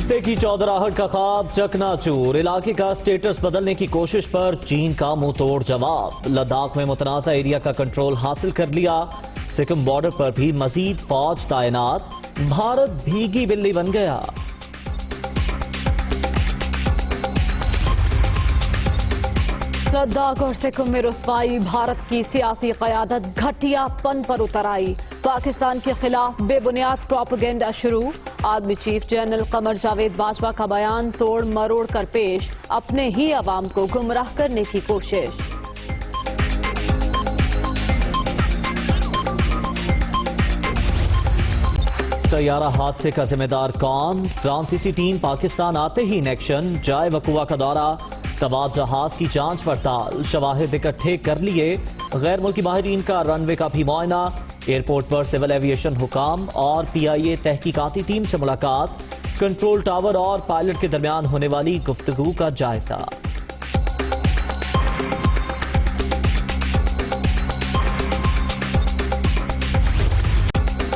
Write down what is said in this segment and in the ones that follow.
رشتے کی چودراہٹ کا خواب چکنا چور، علاقے کا سٹیٹس بدلنے کی کوشش پر چین کا منہ توڑ جواب، لداخ میں متنازع ایریا کا کنٹرول حاصل کر لیا، سکم بارڈر پر بھی مزید فوج تعینات، بھارت بھیگی بلی بن گیا۔ لداخ اور سکم میں رسوائی، بھارت کی سیاسی قیادت گھٹیا پن پر اتر آئی، پاکستان کے خلاف بے بنیاد پروپیگنڈا شروع، army chief general Qamar Javed Bajwa کا بیان توڑ مروڑ کر پیش، اپنے ہی عوام کو گمراہ کرنے کی کوشش۔ طیارہ حادثے کا ذمہ دار کون؟ فرانسیسی ٹیم پاکستان آتے ہی ان ایکشن، جائے وقوع کا دورہ، تباہ جہاز کی جانچ پڑتال، شواہد اکٹھے کر لیے، غیر ملکی ماہرین کا رن وے کا بھی معائنہ، ایئرپورٹ پر سول ایویشن حکام اور پی آئی اے تحقیقاتی ٹیم سے ملاقات، کنٹرول ٹاور اور پائلٹ کے درمیان ہونے والی گفتگو کا جائزہ۔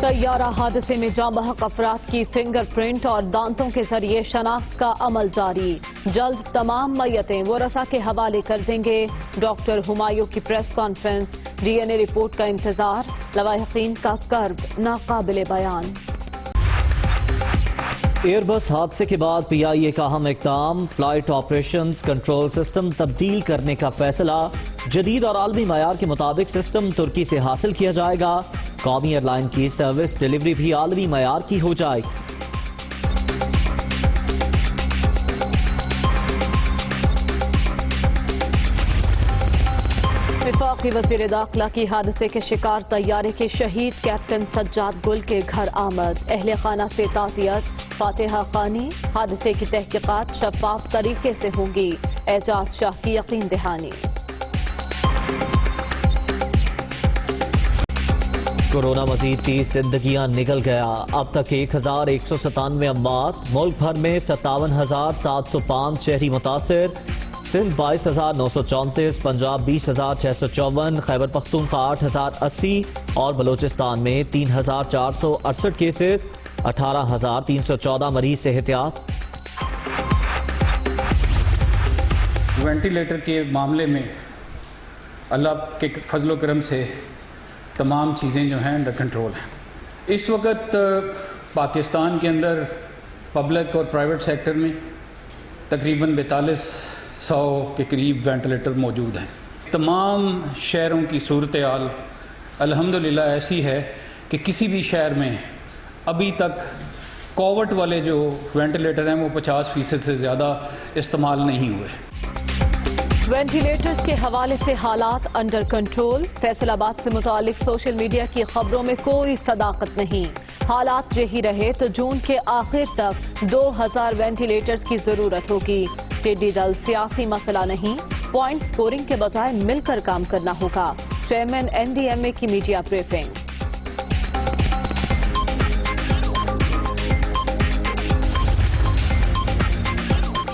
طیارہ حادثے میں جاں بحق افراد کی فنگر پرنٹ اور دانتوں کے ذریعے شناخت کا عمل جاری، جلد تمام میتیں ورثاء کے حوالے کر دیں گے، ڈاکٹر ہمایوں کی پریس کانفرنس، ڈی این اے رپورٹ کا انتظار، لواحقین کا کرب ناقابل بیان۔ ایئر بس حادثے کے بعد پی آئی اے کا اہم اقدام، فلائٹ آپریشنز کنٹرول سسٹم تبدیل کرنے کا فیصلہ، جدید اور عالمی معیار کے مطابق سسٹم ترکی سے حاصل کیا جائے گا، قومی ایئر لائن کی سروس ڈیلیوری بھی عالمی معیار کی ہو جائے گی۔ وفاقی وزیر داخلہ کی حادثے کے شکار طیارے کے شہید کیپٹن سجاد گل کے گھر آمد، اہل خانہ سے تعزیت، فاتحہ خوانی، حادثے کی تحقیقات شفاف طریقے سے ہوں گی، اعجاز شاہ کی یقین دہانی۔ کورونا مزید 30 زندگیاں نگل گیا، اب تک 1197 اموات، ملک بھر میں 57,705 شہری متاثر، سندھ 22,934، پنجاب 20,654، خیبر پختونخوا 8,080 اور بلوچستان میں 3,468 کیسز، 18,314 مریض سے احتیاط۔ وینٹیلیٹر کے معاملے میں اللہ کے فضل و کرم سے تمام چیزیں جو ہیں انڈر کنٹرول ہیں۔ اس وقت پاکستان کے اندر پبلک اور پرائیویٹ سیکٹر میں تقریباً 4200 کے قریب وینٹیلیٹر موجود ہیں۔ تمام شہروں کی صورتحال الحمدللہ ایسی ہے کہ کسی بھی شہر میں ابھی تک کووڈ والے جو وینٹیلیٹر ہیں وہ 50% سے زیادہ استعمال نہیں ہوئے۔ وینٹیلیٹرز کے حوالے سے حالات انڈر کنٹرول، فیصل آباد سے متعلق سوشل میڈیا کی خبروں میں کوئی صداقت نہیں، حالات یہی رہے تو جون کے آخر تک 2000 وینٹیلیٹرز کی ضرورت ہوگی، ٹڈی دل سیاسی مسئلہ نہیں، پوائنٹ سکورنگ کے بجائے مل کر کام کرنا ہوگا، چیئرمین این ڈی ایم اے کی میڈیا بریفنگ۔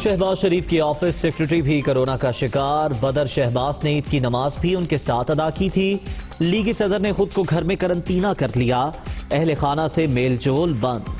شہباز شریف کی آفس سیکرٹری بھی کورونا کا شکار، بدر شہباز نے عید کی نماز بھی ان کے ساتھ ادا کی تھی، لیگی صدر نے خود کو گھر میں قرنطینہ کر لیا، اہل خانہ سے میل جول بند۔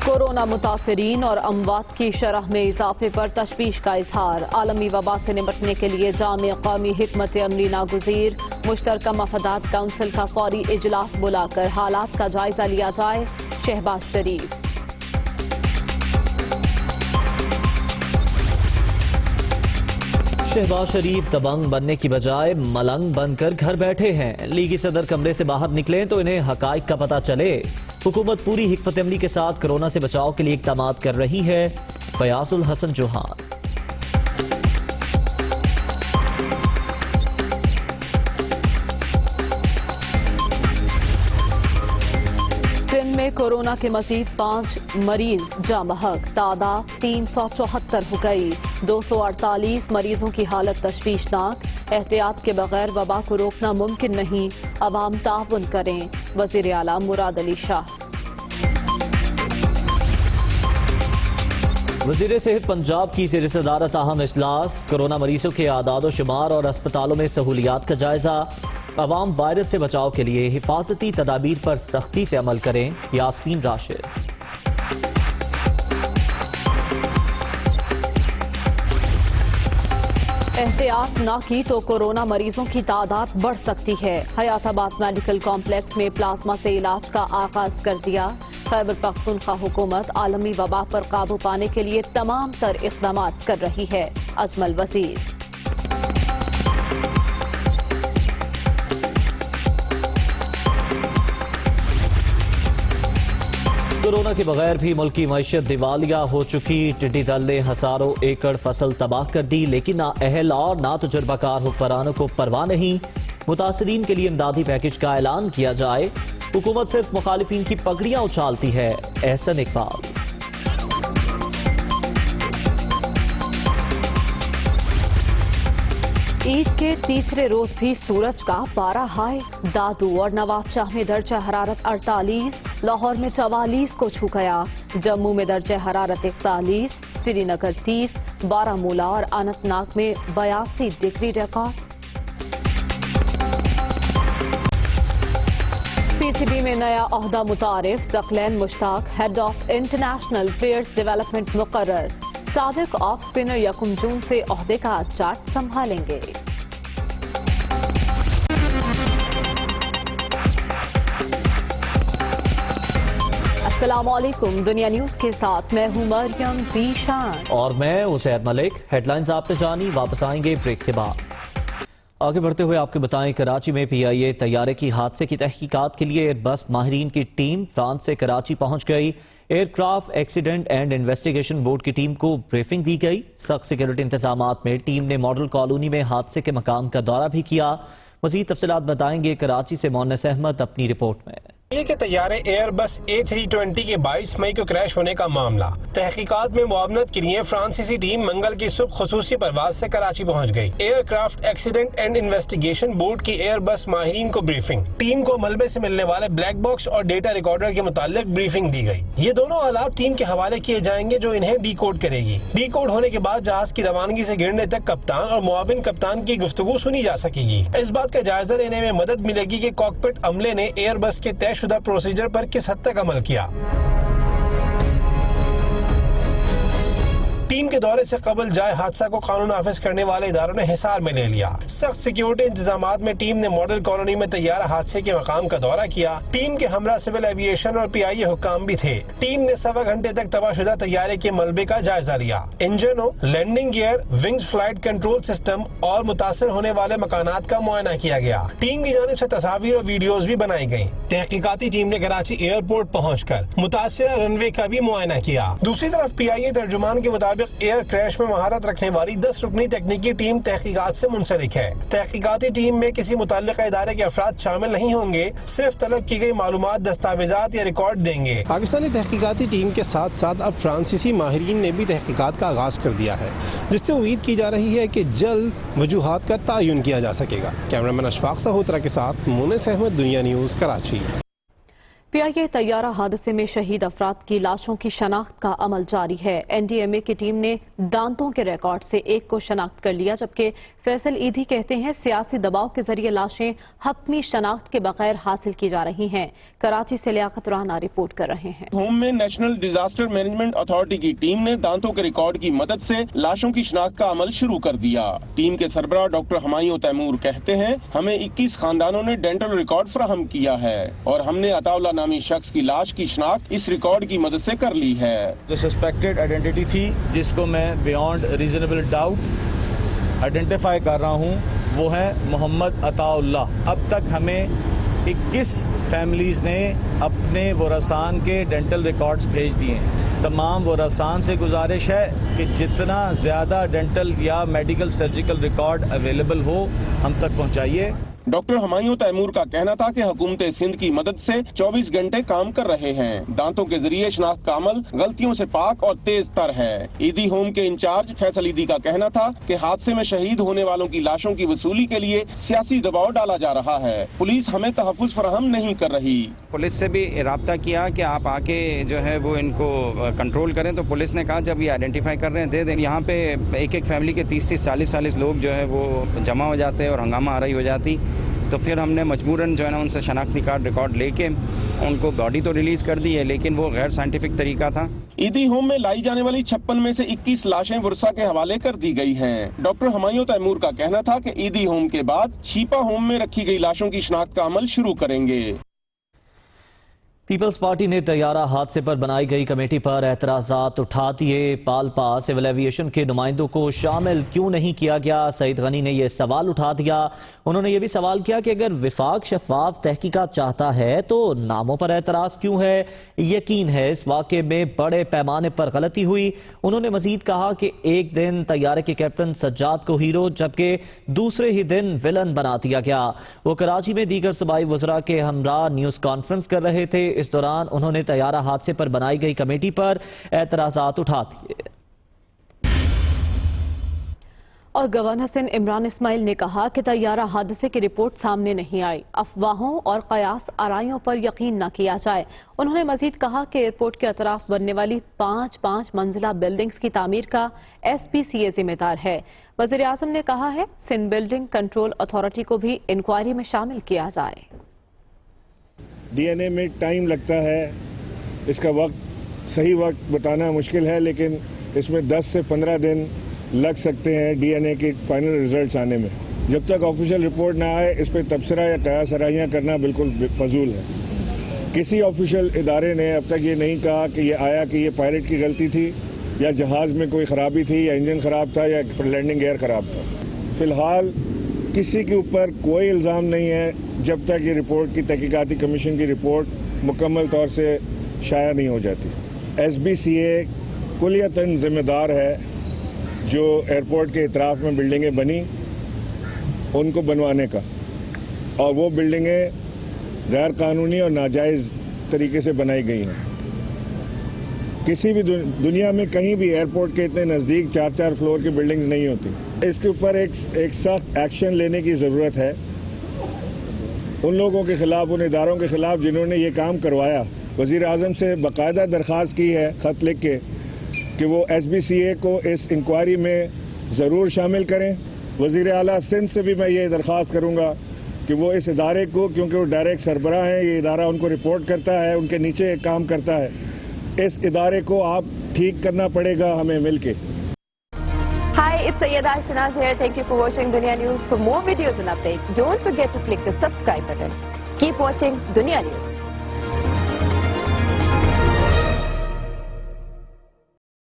کورونا متاثرین اور اموات کی شرح میں اضافے پر تشویش کا اظہار، عالمی وبا سے نمٹنے کے لیے جامع قومی حکمت عملی ناگزیر، مشترکہ مفادات کونسل کا فوری اجلاس بلا کر حالات کا جائزہ لیا جائے، شہباز شریف۔ شہباز شریف دبنگ بننے کی بجائے ملنگ بن کر گھر بیٹھے ہیں، لیگی صدر کمرے سے باہر نکلیں تو انہیں حقائق کا پتہ چلے، حکومت پوری حکمت عملی کے ساتھ کورونا سے بچاؤ کے لیے اقدامات کر رہی ہے، فیاض الحسن جوہان۔ سندھ میں کورونا کے مزید 5 مریض جاں بحق، تعداد 374 ہو گئی، 248 مریضوں کی حالت تشویشناک، احتیاط کے بغیر وبا کو روکنا ممکن نہیں، عوام تعاون کریں، وزیر اعلیٰ مراد علی شاہ۔ وزیر صحت پنجاب کی زیر صدارت اہم اجلاس، کورونا مریضوں کے اعداد و شمار اور اسپتالوں میں سہولیات کا جائزہ، عوام وائرس سے بچاؤ کے لیے حفاظتی تدابیر پر سختی سے عمل کریں. یاسمین راشد. احتیاط نہ کی تو کورونا مریضوں کی تعداد بڑھ سکتی ہے. حیات آباد میڈیکل کمپلیکس میں پلازما سے علاج کا آغاز کر دیا. خیبر پختونخوا حکومت عالمی وبا پر قابو پانے کے لیے تمام تر اقدامات کر رہی ہے. اجمل وزیر. کورونا کے بغیر بھی ملکی معیشت دیوالیہ ہو چکی. ٹڈی دل نے ہزاروں ایکڑ فصل تباہ کر دی، لیکن نہ اہل اور نہ تجربہ کار حکمرانوں کو پرواہ نہیں. متاثرین کے لیے امدادی پیکج کا اعلان کیا جائے. حکومت صرف مخالفین کی پگڑیاں اچھالتی ہے. احسن اقبال. عید کے تیسرے روز بھی سورج کا پارا ہائی. دادو اور نواب شاہ میں درجہ حرارت 48، لاہور میں 44 کو چھو گیا. جموں میں درجہ حرارت 41، سری نگر 30، بارہمولہ اور اننت ناگ میں 82 degree record. P C B میں نیا عہدہ متعارف. Saqlain Mushtaq head of international players development مقرر. سابق آف اسپنر 1 جون سے عہدے کا چارج سنبھالیں گے. السلام علیکم. دنیا نیوز کے ساتھ میں ہوں مریم ذیشان اور میں عزیر ملک. ہیڈ لائنز آپ نے جانی. واپس آئیں گے بریک کے بعد. آگے بڑھتے ہوئے آپ کو بتائیں کراچی میں پی آئی اے طیارے کی حادثے کی تحقیقات کے لیے ایئر بس ماہرین کی ٹیم فرانس سے کراچی پہنچ گئی. Aircraft accident and investigation board کی ٹیم کو بریفنگ دی گئی. سخت سیکیورٹی انتظامات میں ٹیم نے ماڈل کالونی میں حادثے کے مکان کا دورہ بھی کیا. مزید تفصیلات بتائیں گے کراچی سے مونس احمد اپنی رپورٹ میں. کے طیارے ایئر بس A320 کے 22 مئی کو کریش ہونے کا معاملہ. تحقیقات میں معاونت کے لیے فرانسیسی ٹیم منگل کی صبح خصوصی پرواز سے کراچی پہنچ گئی. Aircraft accident and investigation board کی ایئر بس ماہرین کو بریفنگ. ٹیم کو ملبے سے ملنے والے بلیک باکس اور ڈیٹا ریکارڈر کے متعلق بریفنگ دی گئی. یہ دونوں آلات ٹیم کے حوالے کیے جائیں گے جو انہیں ڈی کوڈ کرے گی. ڈی کوڈ ہونے کے بعد جہاز کی روانگی سے گرنے تک کپتان اور معاون کپتان کی گفتگو سنی جا سکے گی. اس بات کا جائزہ لینے میں مدد ملے گی کہ کاکپٹ عملے نے ایئر بس کے طے شدہ پروسیجر پر کس حد تک عمل کیا. ٹیم کے دورے سے قبل جائے حادثہ کو قانون نافذ کرنے والے اداروں نے حصار میں لے لیا. سخت سیکیورٹی انتظامات میں ٹیم نے ماڈل کالونی میں طیارہ حادثے کے مقام کا دورہ کیا. ٹیم کے ہمراہ سول ایوییشن اور پی آئی اے حکام بھی تھے. ٹیم نے سوا گھنٹے تک تباہ شدہ طیارے کے ملبے کا جائزہ لیا. انجنوں، landing gear, wings flight control system اور متاثر ہونے والے مکانات کا معائنہ کیا گیا. ٹیم کی جانب سے تصاویر اور ویڈیوز بھی بنائی گئیں. تحقیقاتی ٹیم نے کراچی ایئرپورٹ پہنچ کر متاثرہ رن وے کا بھی معائنہ کیا. دوسری طرف پی آئی اے ترجمان کے مطابق ایئر کریش میں مہارت رکھنے والی 10 رکنی تکنیکی ٹیم تحقیقات سے منسلک ہے. تحقیقاتی ٹیم میں کسی متعلقہ ادارے کے افراد شامل نہیں ہوں گے. صرف طلب کی گئی معلومات، دستاویزات یا ریکارڈ دیں گے. پاکستانی تحقیقاتی ٹیم کے ساتھ ساتھ اب فرانسیسی ماہرین نے بھی تحقیقات کا آغاز کر دیا ہے، جس سے امید کی جا رہی ہے کہ جلد وجوہات کا تعین کیا جا سکے گا. کیمرامین اشفاق سہوترا کے ساتھ مونس احمد، دنیا نیوز، کراچی. پی آئی اے طیارہ حادثے میں شہید افراد کی لاشوں کی شناخت کا عمل جاری ہے. این ڈی ایم اے کی ٹیم نے دانتوں کے ریکارڈ سے ایک کو شناخت کر لیا، جبکہ فیصل ایدھی کہتے ہیں سیاسی دباؤ کے ذریعے لاشیں حتمی شناخت کے بغیر حاصل کی جا رہی ہیں. کراچی سے لیاقت رانا رپورٹ کر رہے ہیں. ہوم میں نیشنل ڈیزاسٹر مینجمنٹ اتھارٹی کی ٹیم نے دانتوں کے ریکارڈ کی مدد سے لاشوں کی شناخت کا عمل شروع کر دیا. ٹیم کے سربراہ ڈاکٹر ہمایوں تیمور کہتے ہیں ہمیں 21 خاندانوں نے ڈینٹل ریکارڈ فراہم کیا ہے اور ہم نے عطا اللہ نامی شخص کی لاش کی شناخت اس ریکارڈ کی مدد سے کر لی ہے. جو سسپیکٹڈ آئیڈینٹی تھی، جس کو میں بیونڈ ریزنیبل ڈاؤٹ آئیڈینٹیفائی کر رہا ہوں، وہ ہے محمد عطا اللہ. اب تک ہمیں 21 فیملیز نے اپنے ورثان کے ڈینٹل ریکارڈز بھیج دیے ہیں. تمام ورثان سے گزارش ہے کہ جتنا زیادہ ڈینٹل یا میڈیکل سرجیکل ریکارڈ اویلیبل ہو ہم تک پہنچائیے. ڈاکٹر ہمایوں تیمور کا کہنا تھا کہ حکومت سندھ کی مدد سے 24 گھنٹے کام کر رہے ہیں. دانتوں کے ذریعے شناخت کا عمل غلطیوں سے پاک اور تیز تر ہے. ایدھی ہوم کے انچارج فیصل ایدھی کا کہنا تھا کہ حادثے میں شہید ہونے والوں کی لاشوں کی وصولی کے لیے سیاسی دباؤ ڈالا جا رہا ہے. پولیس ہمیں تحفظ فراہم نہیں کر رہی. پولیس سے بھی رابطہ کیا کہ آپ آ کے جو ہے وہ ان کو کنٹرول کریں، تو پولیس نے کہا جب یہ آئیڈینٹیفائی کر رہے ہیں دے دیں. یہاں پہ ایک ایک فیملی کے 30 سے 40 لوگ جو ہے وہ جمع ہو جاتے ہیں اور ہنگامہ آرائی ہو جاتی. تو پھر ہم نے مجبوراً جو ہے نا ان سے شناختی کارڈ ریکارڈ لے کے ان کو باڈی تو ریلیز کر دی ہے، لیکن وہ غیر سائنٹیفک طریقہ تھا۔ عیدی ہوم میں لائی جانے والی 56 میں سے 21 لاشیں ورثا کے حوالے کر دی گئی ہیں۔ ڈاکٹر ہمایوں تیمور کا کہنا تھا کہ عیدی ہوم کے بعد چھیپا ہوم میں رکھی گئی لاشوں کی شناخت کا عمل شروع کریں گے۔ پیپلز پارٹی نے طیارہ حادثے پر بنائی گئی کمیٹی پر اعتراضات اٹھا دیے۔ پالپا سول ایویشن کے نمائندوں کو شامل کیوں نہیں کیا گیا؟ سعید غنی نے یہ سوال اٹھا دیا۔ انہوں نے یہ بھی سوال کیا کہ اگر وفاق شفاف تحقیقات چاہتا ہے تو ناموں پر اعتراض کیوں ہے؟ یقین ہے اس واقعے میں بڑے پیمانے پر غلطی ہوئی۔ انہوں نے مزید کہا کہ ایک دن طیارے کے کیپٹن سجاد کو ہیرو جبکہ دوسرے ہی دن ویلن بنا دیا گیا۔ وہ کراچی میں دیگر صوبائی وزراء کے ہمراہ نیوز کانفرنس کر رہے تھے۔ اس دوران انہوں نے طیارہ حادثے پر بنائی گئی کمیٹی پر اعتراضات اٹھا دیے۔ اور گورنر سندھ عمران اسماعیل نے کہا کہ طیارہ حادثے کی رپورٹ سامنے نہیں آئی، افواہوں اور قیاس آرائیوں پر یقین نہ کیا جائے۔ انہوں نے مزید کہا کہ ایئرپورٹ کے اطراف بننے والی 5 منزلہ بلڈنگز کی تعمیر کا SPCA ذمہ دار ہے۔ وزیر اعظم نے کہا ہے سندھ بلڈنگ کنٹرول اتھارٹی کو بھی انکوائری میں شامل کیا جائے۔ DNA میں ٹائم لگتا ہے، اس کا وقت صحیح وقت بتانا مشکل ہے، لیکن اس میں 10 سے 15 دن لگ سکتے ہیں DNA کے فائنل ریزلٹس آنے میں۔ جب تک آفیشیل رپورٹ نہ آئے اس پہ تبصرہ یا قیاس آرائیاں کرنا بالکل فضول ہے۔ کسی آفیشیل ادارے نے اب تک یہ نہیں کہا کہ یہ آیا کہ یہ پائلٹ کی غلطی تھی یا جہاز میں کوئی خرابی تھی یا انجن خراب تھا یا لینڈنگ گیئر خراب تھا۔ فی الحال کسی کے اوپر کوئی الزام نہیں ہے جب تک یہ رپورٹ کی تحقیقاتی کمیشن کی رپورٹ مکمل طور سے شائع نہیں ہو جاتی۔ SBCA کلیتاً ذمہ دار ہے جو ایئرپورٹ کے اطراف میں بلڈنگیں بنی ان کو بنوانے کا، اور وہ بلڈنگیں غیر قانونی اور ناجائز طریقے سے بنائی گئی ہیں۔ کسی بھی دنیا میں کہیں بھی ایئرپورٹ کے اتنے نزدیک 4 فلور کی بلڈنگز نہیں ہوتی۔ اس کے اوپر ایک سخت ایکشن لینے کی ضرورت ہے ان لوگوں کے خلاف، ان اداروں کے خلاف جنہوں نے یہ کام کروایا۔ وزیر اعظم سے باقاعدہ درخواست کی ہے خط لکھ کے کہ وہ SBCA کو اس انکوائری میں ضرور شامل کریں۔ وزیر اعلیٰ سندھ سے بھی میں یہ درخواست کروں گا کہ وہ اس ادارے کو، کیونکہ وہ ڈائریکٹ سربراہ ہیں، یہ ادارہ ان کو رپورٹ کرتا ہے، ان کے نیچے ایک کام کرتا ہے، اس ادارے کو آپ ٹھیک کرنا پڑے گا ہمیں مل کے۔ Hi, it's Sayyeda Shanaz here. Thank you for watching Dunia News. For more videos and updates, don't forget to click the subscribe button. Keep watching Dunia News.